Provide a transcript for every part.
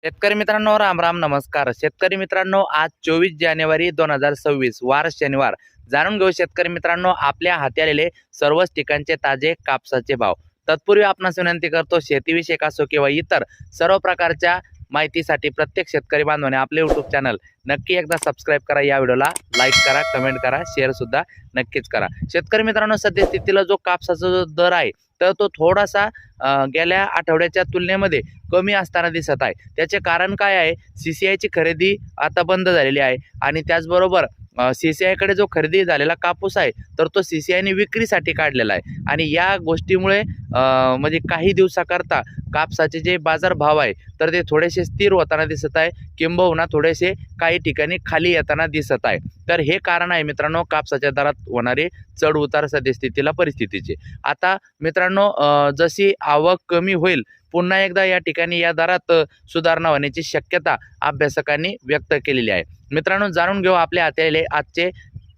शेतकरी मित्रांनो, राम राम नमस्कार. शेतकरी मित्रांनो, आज 24 जानेवारी 2026 वार शनिवार. जाणून घेऊ शेतकरी मित्रांनो, आपल्या हाती आलेले सर्वच ठिकाणचे ताजे कापसाचे भाव. तत्पूर्वी आपणास विनंती करतो, शेतीविषयक असो किंवा इतर सर्व प्रकारच्या माहितीसाठी प्रत्येक शेतकरी बांधवाने आपले यूट्यूब चॅनल नक्की एकदा सबस्क्राईब करा. या व्हिडिओला लाईक करा, कमेंट करा, शेअर सुद्धा नक्कीच करा. शेतकरी मित्रांनो, सद्यस्थितीला जो कापसाचा जो दर आहे तर तो थोडासा गेल्या आठवड्याच्या तुलनेमध्ये कमी असताना दिसत आहे. त्याचे कारण काय आहे? CCIची खरेदी आता बंद झालेली आहे आणि त्याचबरोबर CCIकडे जो खरेदी झालेला कापूस आहे तर तो CCIने विक्रीसाठी काढलेला आहे आणि या गोष्टीमुळे म्हणजे काही दिवसाकरता कापसाचे जे बाजारभाव आहे तर ते थोडेसे स्थिर होताना दिसत आहे, किंबहुना थोडेसे काही ठिकाणी खाली येताना दिसत आहे. तर हे कारण आहे मित्रांनो कापसाच्या दरात होणारे चढ उतार सद्यस्थितीला परिस्थितीचे. आता मित्रांनो, जशी आवक कमी होईल पुन्हा एकदा या ठिकाणी या दरात सुधारणा होण्याची शक्यता अभ्यासकांनी व्यक्त केलेली आहे. मित्रांनो, जाणून घेऊ आपल्या हाती आजचे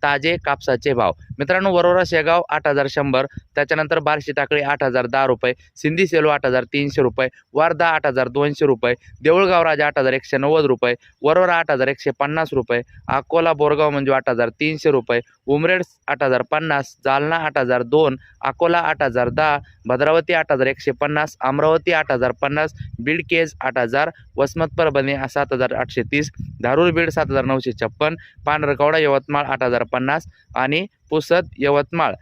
ताजे कापसाचे भाव. मित्रांनो, वरोरा शेगाव 8,100, त्याच्यानंतर बार्शी टाकळी 8,010 रुपये, सिंधी सेलो 8,300 रुपये, वारदा 8,200 रुपये, देऊळगाव राजा 8,190 रुपये, वरोरा 8,150 रुपये, अकोला बोरगाव मंजू 8,300 रुपये, उमरेड 8,050, जालना 8,002, अकोला 8,010, भद्रावती 8,150, अमरावती 8,050, बीड केज 8,000, वसमत परभणी 7,830, धारूर बीड 7,956, पांढरकवडा यवतमाळ 8,050 आणि पुसद यवतमाळ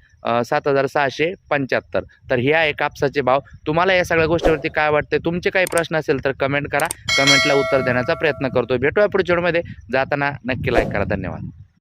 7,675. तर हे आहे कापसाचे भाव. तुम्हाला या सगळ्या गोष्टीवरती काय वाटते? तुमचे काही प्रश्न असेल तर कमेंट करा, कमेंटला उत्तर देण्याचा प्रयत्न करतो. भेटूया पुढच्या व्हिडिओमध्ये. जाताना नक्की लाईक करा. धन्यवाद.